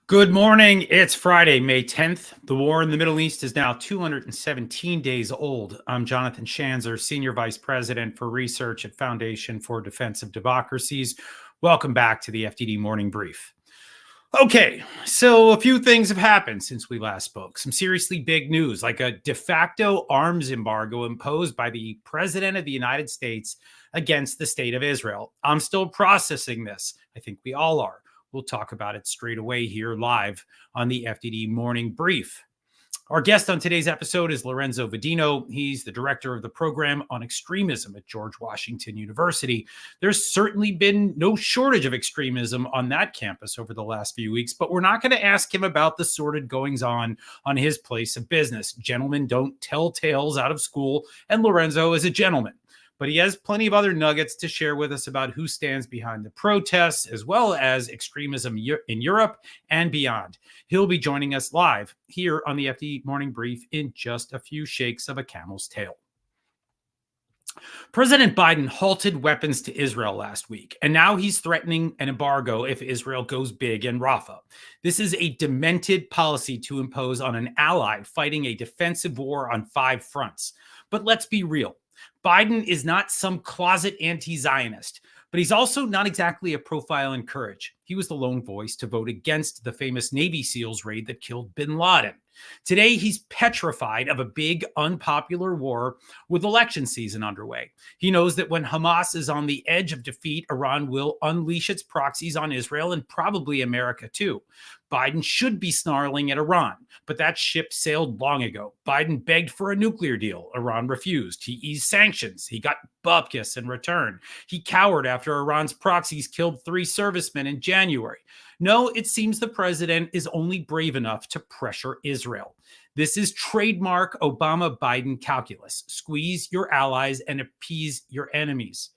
Good morning. It's Friday, May 10th. The war in the Middle East is now 217 days old. I'm Jonathan Schanzer, Senior Vice President for Research at Foundation for Defense of Democracies. Welcome back to the FDD Morning Brief. Okay, so a few things have happened since we last spoke. Some seriously big news, like a de facto arms embargo imposed by the President of the United States against the State of Israel. I'm still processing this. I think we all are. We'll talk about it straight away here live on the FDD Morning Brief. Our guest on today's episode is Lorenzo Vidino. He's the director of the program on extremism at George Washington University. There's certainly been no shortage of extremism on that campus over the last few weeks, but we're not going to ask him about the sordid goings-on his place of business. Gentlemen don't tell tales out of school, and Lorenzo is a gentleman. But he has plenty of other nuggets to share with us about who stands behind the protests, as well as extremism in Europe and beyond. He'll be joining us live here on the FD Morning Brief in just a few shakes of a camel's tail. President Biden halted weapons to Israel last week, and now he's threatening an embargo if Israel goes big in Rafah. This is a demented policy to impose on an ally fighting a defensive war on 5 fronts. But let's be real. Biden is not some closet anti-Zionist, but he's also not exactly a profile in courage. He was the lone voice to vote against the famous Navy SEALs raid that killed bin Laden. Today, he's petrified of a big, unpopular war with election season underway. He knows that when Hamas is on the edge of defeat, Iran will unleash its proxies on Israel and probably America too. Biden should be snarling at Iran, but that ship sailed long ago. Biden begged for a nuclear deal. Iran refused. He eased sanctions. He got bupkis in return. He cowered after Iran's proxies killed 3 servicemen in January. No, it seems the president is only brave enough to pressure Israel. This is trademark Obama-Biden calculus. Squeeze your allies and appease your enemies.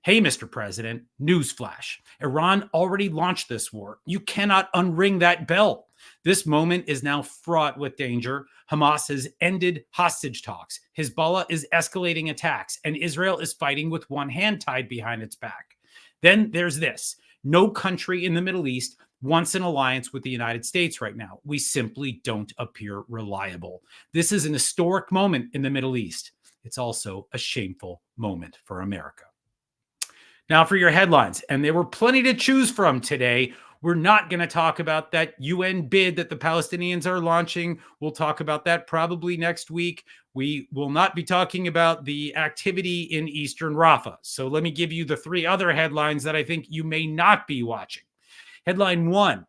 Hey, Mr. President, newsflash. Iran already launched this war. You cannot unring that bell. This moment is now fraught with danger. Hamas has ended hostage talks. Hezbollah is escalating attacks, and Israel is fighting with one hand tied behind its back. Then there's this. No country in the Middle East wants an alliance with the United States right now. We simply don't appear reliable. This is an historic moment in the Middle East. It's also a shameful moment for America. Now for your headlines, and there were plenty to choose from today. We're not going to talk about that UN bid that the Palestinians are launching. We'll talk about that probably next week. We will not be talking about the activity in Eastern Rafah. So let me give you the 3 other headlines that I think you may not be watching. Headline 1.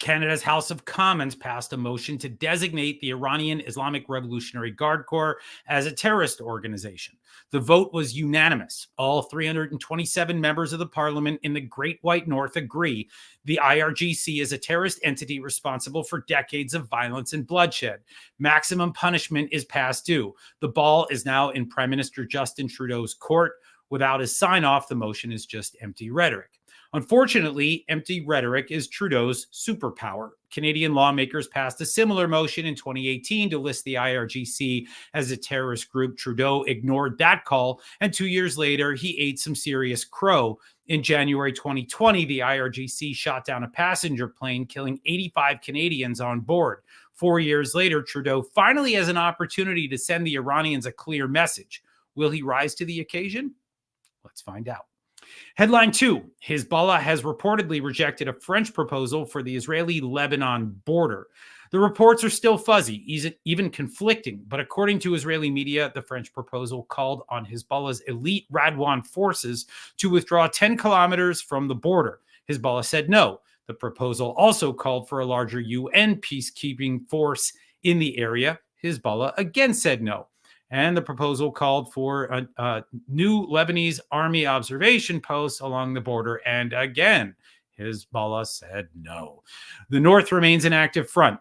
Canada's House of Commons passed a motion to designate the Iranian Islamic Revolutionary Guard Corps as a terrorist organization. The vote was unanimous. All 327 members of the parliament in the Great White North agree the IRGC is a terrorist entity responsible for decades of violence and bloodshed. Maximum punishment is past due. The ball is now in Prime Minister Justin Trudeau's court. Without his sign-off, the motion is just empty rhetoric. Unfortunately, empty rhetoric is Trudeau's superpower. Canadian lawmakers passed a similar motion in 2018 to list the IRGC as a terrorist group. Trudeau ignored that call, and 2 years later, he ate some serious crow. In January 2020, the IRGC shot down a passenger plane, killing 85 Canadians on board. 4 years later, Trudeau finally has an opportunity to send the Iranians a clear message. Will he rise to the occasion? Let's find out. Headline 2, Hezbollah has reportedly rejected a French proposal for the Israeli-Lebanon border. The reports are still fuzzy, even conflicting, but according to Israeli media, the French proposal called on Hezbollah's elite Radwan forces to withdraw 10 kilometers from the border. Hezbollah said no. The proposal also called for a larger UN peacekeeping force in the area. Hezbollah again said no. And the proposal called for a new Lebanese army observation post along the border. And again, Hezbollah said no. The north remains an active front.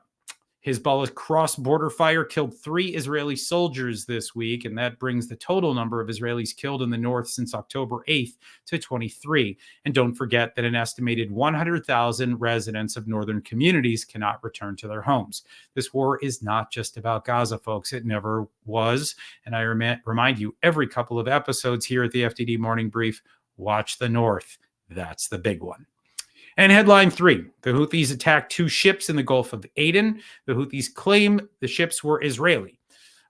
Hezbollah's cross-border fire killed 3 Israeli soldiers this week, and that brings the total number of Israelis killed in the north since October 8th to 23. And don't forget that an estimated 100,000 residents of northern communities cannot return to their homes. This war is not just about Gaza, folks. It never was. And I remind you every couple of episodes here at the FDD Morning Brief, watch the north. That's the big one. And headline 3, the Houthis attacked 2 ships in the Gulf of Aden. The Houthis claim the ships were Israeli.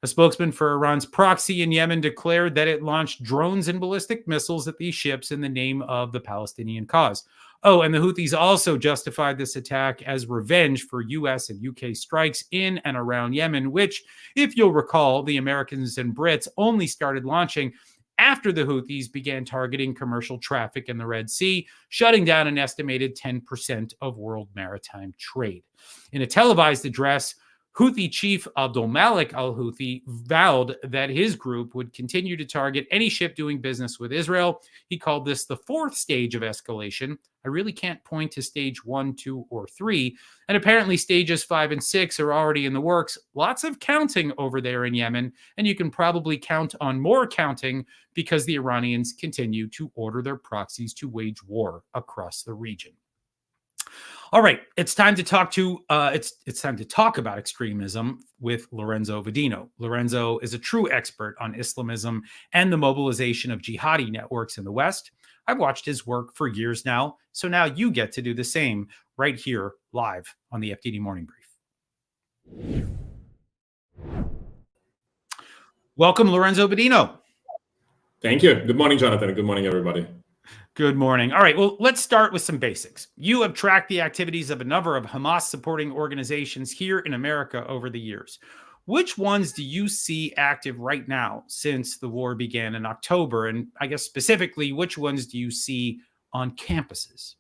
A spokesman for Iran's proxy in Yemen declared that it launched drones and ballistic missiles at these ships in the name of the Palestinian cause. Oh, and the Houthis also justified this attack as revenge for US and UK strikes in and around Yemen, which, if you'll recall, the Americans and Brits only started launching after the Houthis began targeting commercial traffic in the Red Sea, shutting down an estimated 10% of world maritime trade. In a televised address, Houthi chief Abdul Malik al-Houthi vowed that his group would continue to target any ship doing business with Israel. He called this the 4th stage of escalation. I really can't point to stage 1, 2, or 3. And apparently stages 5 and 6 are already in the works. Lots of counting over there in Yemen. And you can probably count on more counting because the Iranians continue to order their proxies to wage war across the region. All right, it's time to talk about extremism with Lorenzo Vidino. Lorenzo is a true expert on Islamism and the mobilization of jihadi networks in the West. I've watched his work for years now, so now you get to do the same right here live on the FDD Morning Brief. Welcome, Lorenzo Vidino. Thank you. Good morning, Jonathan. Good morning, everybody. Good morning. All right, well, let's start with some basics. You have tracked the activities of a number of Hamas-supporting organizations here in America over the years. Which ones do you see active right now since the war began in October? And I guess specifically, which ones do you see on campuses?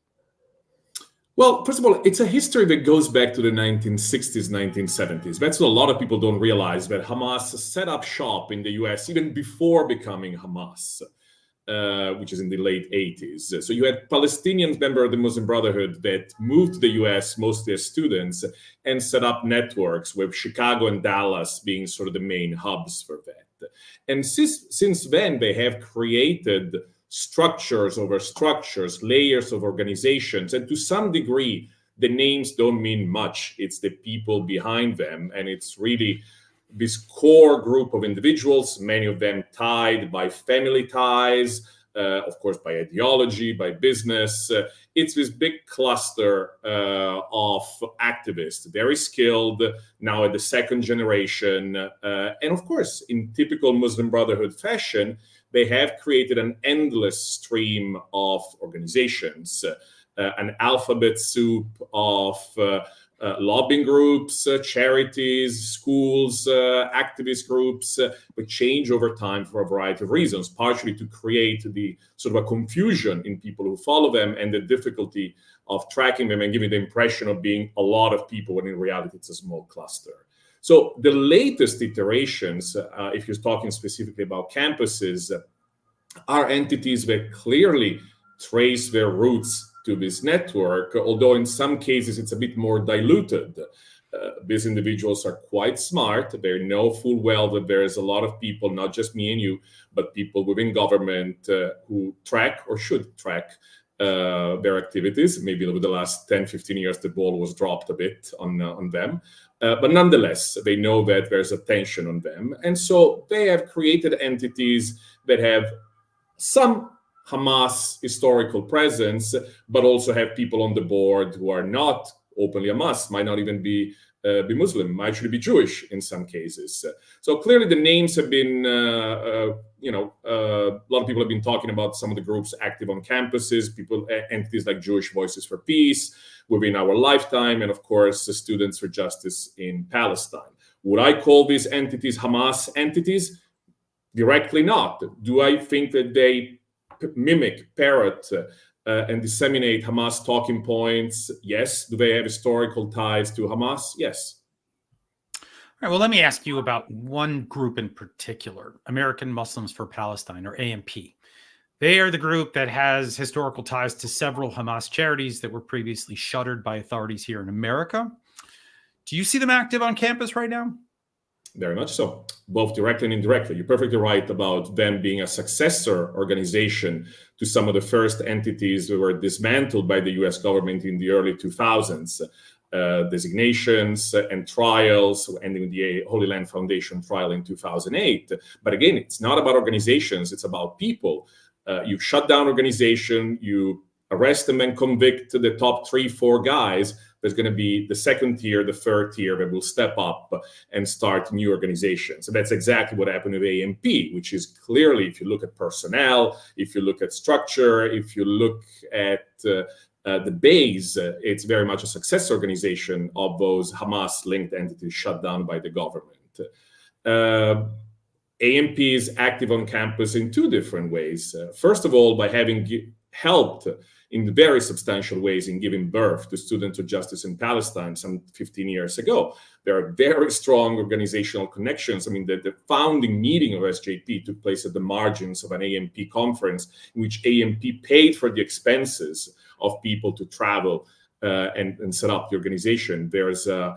Well, first of all, it's a history that goes back to the 1960s, 1970s. That's what a lot of people don't realize, that Hamas set up shop in the US even before becoming Hamas. Which is in the late 80s. So you had Palestinians, members of the Muslim Brotherhood, that moved to the US mostly as students and set up networks, with Chicago and Dallas being sort of the main hubs for that. And since then, they have created structures over structures, layers of organizations, and to some degree, the names don't mean much. It's the people behind them, and it's really this core group of individuals, many of them tied by family ties, of course, by ideology, by business. It's this big cluster of activists, very skilled, now at the second generation. And of course, in typical Muslim Brotherhood fashion, they have created an endless stream of organizations, an alphabet soup of lobbying groups, charities, schools, activist groups, but change over time for a variety of reasons, partially to create the sort of a confusion in people who follow them and the difficulty of tracking them and giving the impression of being a lot of people when in reality it's a small cluster. So the latest iterations, if you're talking specifically about campuses, are entities that clearly trace their roots to this network, although in some cases it's a bit more diluted. These individuals are quite smart. They know full well that there is a lot of people, not just me and you, but people within government who track or should track their activities. Maybe over the last 10, 15 years, the ball was dropped a bit on them. But nonetheless, they know that there's attention on them. And so they have created entities that have some Hamas historical presence, but also have people on the board who are not openly Hamas, might not even be Muslim, might actually be Jewish in some cases. So clearly the names have been, a lot of people have been talking about some of the groups active on campuses, entities like Jewish Voices for Peace within our lifetime, and of course, the Students for Justice in Palestine. Would I call these entities Hamas entities? Directly not. Do I think that they mimic, parrot, and disseminate Hamas talking points? Yes. Do they have historical ties to Hamas? Yes. All right, well, let me ask you about one group in particular, American Muslims for Palestine, or AMP. They are the group that has historical ties to several Hamas charities that were previously shuttered by authorities here in America. Do you see them active on campus right now? Very much so, both directly and indirectly. You're perfectly right about them being a successor organization to some of the first entities that were dismantled by the US government in the early 2000s. Designations and trials, ending with the Holy Land Foundation trial in 2008. But again, it's not about organizations, it's about people. You shut down organization, you arrest them and convict the top 3-4 guys, there's going to be the second tier, the third tier that will step up and start new organizations. So that's exactly what happened with AMP, which is clearly, if you look at personnel, if you look at structure, if you look at the base, it's very much a success organization of those Hamas-linked entities shut down by the government. AMP is active on campus in two different ways. First of all, by having helped in very substantial ways in giving birth to Students of Justice in Palestine some 15 years ago. There are very strong organizational connections. I mean, the founding meeting of SJP took place at the margins of an AMP conference in which AMP paid for the expenses of people to travel and set up the organization. There's a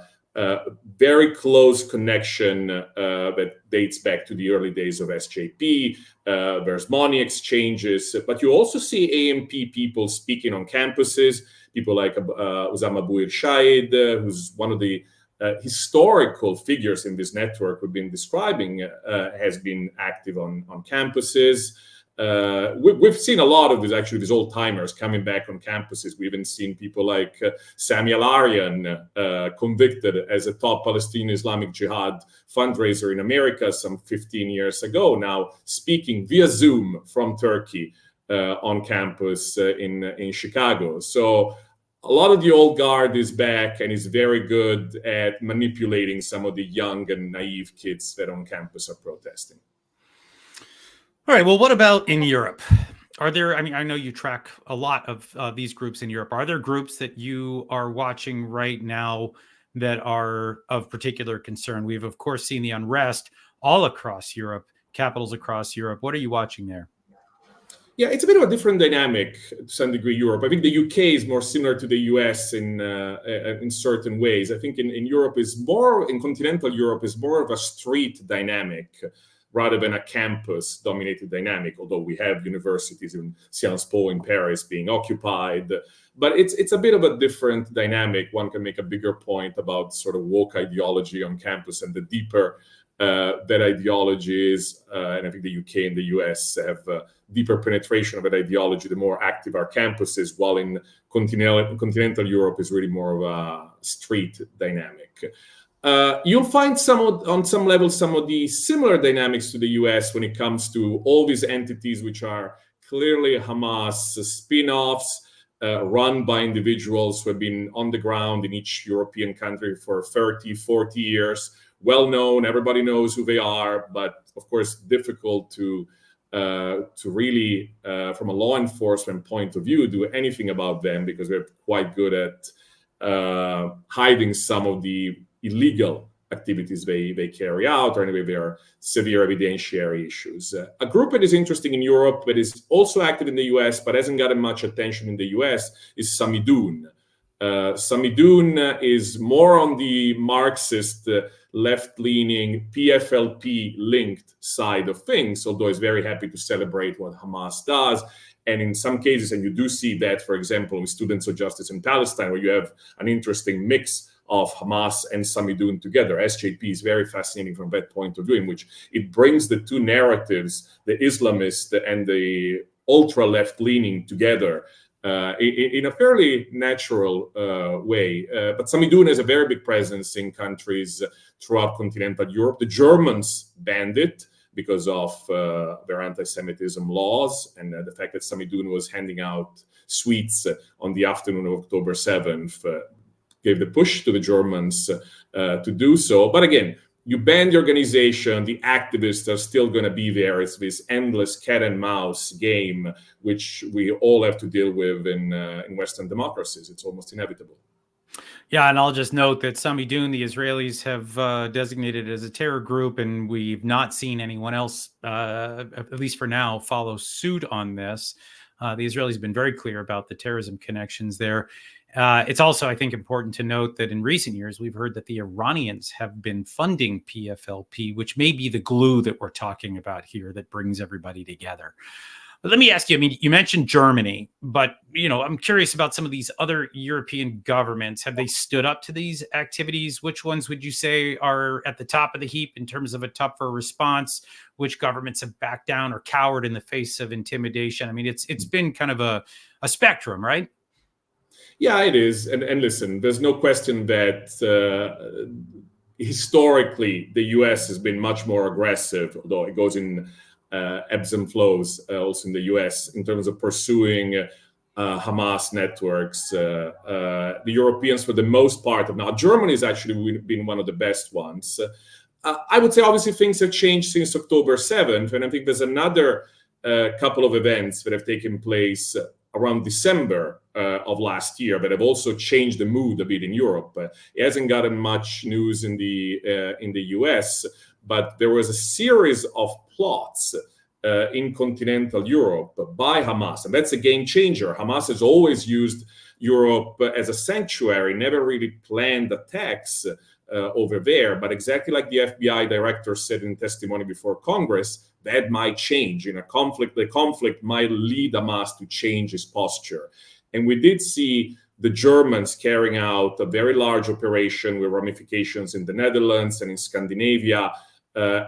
very close connection that dates back to the early days of SJP. There's money exchanges, but you also see AMP people speaking on campuses, people like Osama Bouir Shaid, who's one of the historical figures in this network we've been describing, has been active on campuses. We've seen a lot of these old timers coming back on campuses. We even seen people like Sami Al-Aryan, convicted as a top Palestinian Islamic Jihad fundraiser in America some 15 years ago, now speaking via Zoom from Turkey on campus in Chicago. So a lot of the old guard is back and is very good at manipulating some of the young and naive kids that on campus are protesting. All right. Well, what about in Europe? Are there, I mean, I know you track a lot of these groups in Europe. Are there groups that you are watching right now that are of particular concern? We've, of course, seen the unrest all across Europe, capitals across Europe. What are you watching there? Yeah, it's a bit of a different dynamic to some degree, Europe. I think the UK is more similar to the US in certain ways. I think in Europe is more, in continental Europe, is more of a street dynamic rather than a campus-dominated dynamic, although we have universities in Sciences Po in Paris being occupied. But it's a bit of a different dynamic. One can make a bigger point about sort of woke ideology on campus, and the deeper that ideology is, and I think the UK and the US have deeper penetration of that ideology, the more active our campuses, while in continental Europe is really more of a street dynamic. You'll find on some level some of the similar dynamics to the US when it comes to all these entities which are clearly Hamas spin-offs run by individuals who have been on the ground in each European country for 30, 40 years, well known, everybody knows who they are, but of course difficult to really, from a law enforcement point of view, do anything about them because they're quite good at hiding some of the illegal activities they carry out, or anyway, there are severe evidentiary issues. A group that is interesting in Europe, that is also active in the US, but hasn't gotten much attention in the US, is Samidoun. Samidoun is more on the Marxist, left-leaning, PFLP-linked side of things, although it's very happy to celebrate what Hamas does. And in some cases, and you do see that, for example, with Students of Justice in Palestine, where you have an interesting mix of Hamas and Samidoun together. SJP is very fascinating from that point of view, in which it brings the two narratives, the Islamist and the ultra-left-leaning, together in a fairly natural way. But Samidoun has a very big presence in countries throughout continental Europe. The Germans banned it because of their anti-Semitism laws and the fact that Samidoun was handing out sweets on the afternoon of October 7th gave the push to the Germans to do so. But again, you ban the organization, the activists are still going to be there. It's this endless cat and mouse game, which we all have to deal with in Western democracies. It's almost inevitable. Yeah, and I'll just note that Samidoun, the Israelis have designated as a terror group, and we've not seen anyone else, at least for now, follow suit on this. The Israelis have been very clear about the terrorism connections there. It's also, I think, important to note that in recent years, we've heard that the Iranians have been funding PFLP, which may be the glue that we're talking about here that brings everybody together. Let me ask you, I mean, you mentioned Germany, but, I'm curious about some of these other European governments. Have they stood up to these activities? Which ones would you say are at the top of the heap in terms of a tougher response? Which governments have backed down or cowered in the face of intimidation? I mean, it's been kind of a spectrum, right? Yeah, it is. And listen, there's no question that historically the US has been much more aggressive, although it goes in ebbs and flows also in the US in terms of pursuing Hamas networks. The Europeans, for the most part, now Germany has actually been one of the best ones. I would say, obviously, things have changed since October 7th, and I think there's another couple of events that have taken place around December of last year that have also changed the mood a bit in Europe. It hasn't gotten much news in the US, but there was a series of plots in continental Europe by Hamas, and that's a game changer. Hamas has always used Europe as a sanctuary, never really planned attacks over there, but exactly like the FBI director said in testimony before Congress, that might change in a conflict. The conflict might lead Hamas to change his posture. And we did see the Germans carrying out a very large operation with ramifications in the Netherlands and in Scandinavia,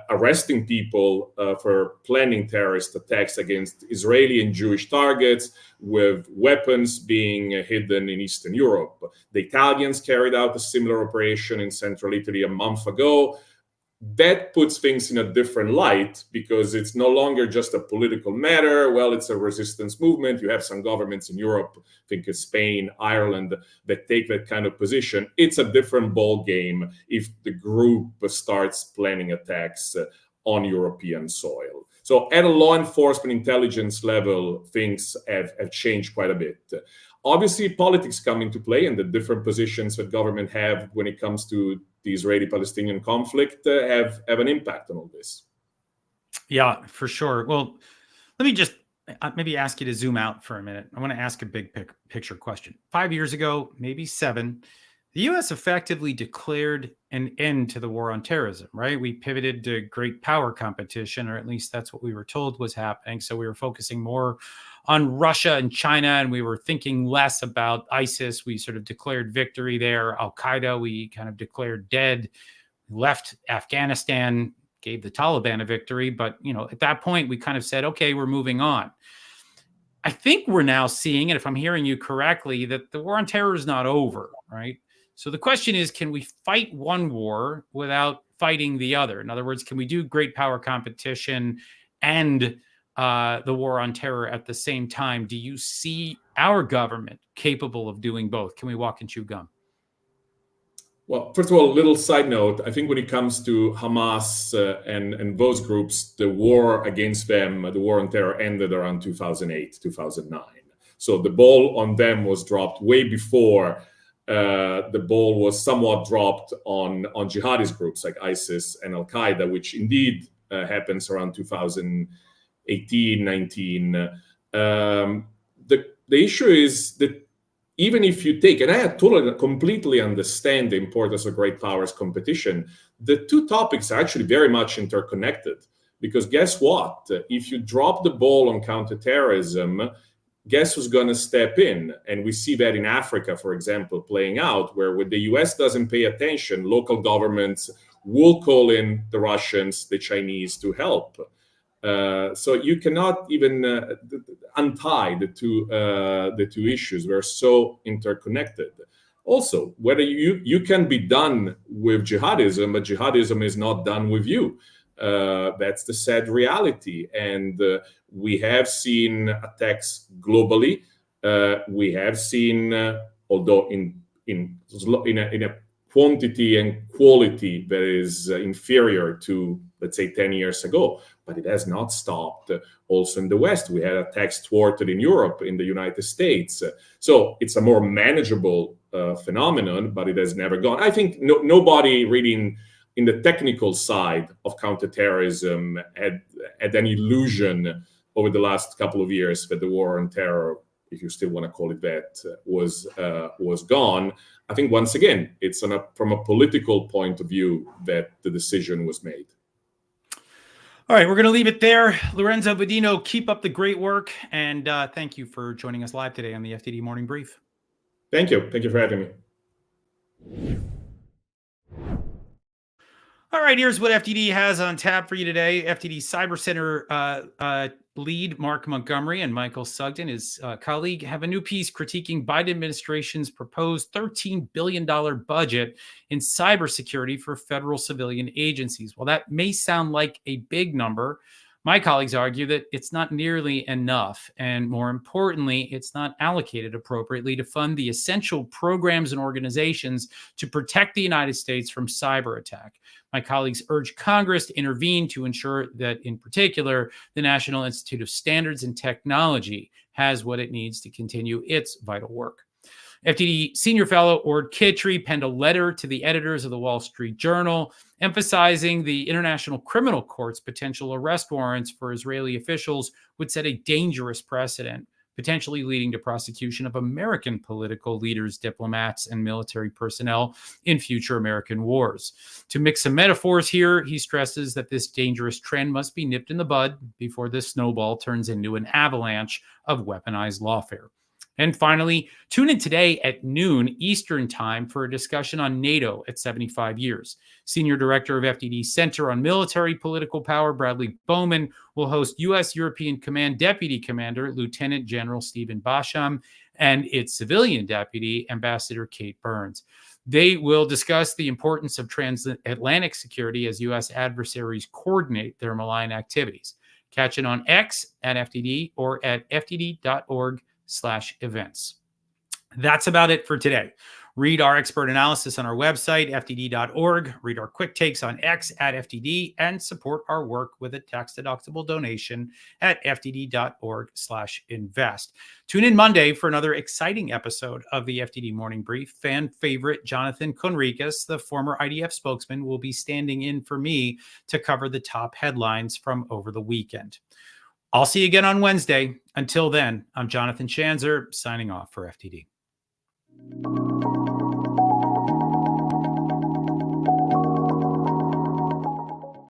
arresting people for planning terrorist attacks against Israeli and Jewish targets, with weapons being hidden in Eastern Europe. The Italians carried out a similar operation in central Italy a month ago. That puts things in a different light because it's no longer just a political matter. Well, it's a resistance movement. You have some governments in Europe, I think it's Spain, Ireland, that take that kind of position. It's a different ball game if the group starts planning attacks on European soil. So at a law enforcement intelligence level, things have changed quite a bit. Obviously, politics come into play, and the different positions that government have when it comes to the Israeli-Palestinian conflict have an impact on all this. Yeah, for sure. Well, let me just maybe ask you to zoom out for a minute. I want to ask a big picture question. 5 years ago, maybe 7, the U.S. effectively declared an end to the war on terrorism, right? We pivoted to great power competition, or at least that's what we were told was happening. So we were focusing more on Russia and China, and we were thinking less about ISIS. We sort of declared victory there. Al-Qaeda, we kind of declared dead. We left Afghanistan, gave the Taliban a victory. But, at that point, we kind of said, okay, we're moving on. I think we're now seeing, and if I'm hearing you correctly, that the war on terror is not over, right? So the question is, can we fight one war without fighting the other? In other words, can we do great power competition and the war on terror at the same time? Do you see our government capable of doing both? Can we walk and chew gum? Well, first of all, a little side note. I think when it comes to Hamas and those groups, the war against them, the war on terror ended around 2008, 2009. So the ball on them was dropped way before the ball was somewhat dropped on jihadist groups like ISIS and Al-Qaeda, which indeed happens around 2018, 19. The issue is that even if you take, and I totally completely understand the importance of great powers competition, the two topics are actually very much interconnected. Because guess what? If you drop the ball on counterterrorism, guess who's going to step in? And we see that in Africa, for example, playing out, where when the US doesn't pay attention, local governments will call in the Russians, the Chinese to help. So you cannot even untie the two issues. They're so interconnected. Also, whether you can be done with jihadism, but jihadism is not done with you. That's the sad reality. And we have seen attacks globally. We have seen, although in a quantity and quality that is inferior to, let's say, 10 years ago, but it has not stopped. Also in the West, we had attacks thwarted in Europe, in the United States. So it's a more manageable phenomenon, but it has never gone. I think nobody really in the technical side of counterterrorism had any illusion over the last couple of years that the war on terror, if you still want to call it that, was gone. I think once again, it's from a political point of view that the decision was made. All right, we're going to leave it there. Lorenzo Vidino, keep up the great work. And thank you for joining us live today on the FDD Morning Brief. Thank you. Thank you for having me. All right, here's what FDD has on tap for you today. FDD Cyber Center lead Mark Montgomery and Michael Sugden, his colleague, have a new piece critiquing Biden administration's proposed $13 billion budget in cybersecurity for federal civilian agencies. While that may sound like a big number, my colleagues argue that it's not nearly enough. And more importantly, it's not allocated appropriately to fund the essential programs and organizations to protect the United States from cyber attack. My colleagues urge Congress to intervene to ensure that, in particular, the National Institute of Standards and Technology has what it needs to continue its vital work. FDD senior fellow Ord Kittry penned a letter to the editors of the Wall Street Journal emphasizing the International Criminal Court's potential arrest warrants for Israeli officials would set a dangerous precedent, potentially leading to prosecution of American political leaders, diplomats, and military personnel in future American wars. To mix some metaphors here, he stresses that this dangerous trend must be nipped in the bud before this snowball turns into an avalanche of weaponized lawfare. And finally, tune in today at noon Eastern Time for a discussion on NATO at 75 years. Senior Director of FDD's Center on Military Political Power, Bradley Bowman, will host U.S. European Command Deputy Commander Lieutenant General Stephen Basham and its civilian deputy, Ambassador Kate Burns. They will discuss the importance of transatlantic security as U.S. adversaries coordinate their malign activities. Catch it on X at FDD or at fdd.org/events. That's about it for today. Read our expert analysis on our website, fdd.org. Read our quick takes on X at FDD and support our work with a tax-deductible donation at fdd.org/invest. Tune in Monday for another exciting episode of the FDD Morning Brief. Fan favorite Jonathan Conricus, the former IDF spokesman, will be standing in for me to cover the top headlines from over the weekend. I'll see you again on Wednesday. Until then, I'm Jonathan Schanzer, signing off for FDD.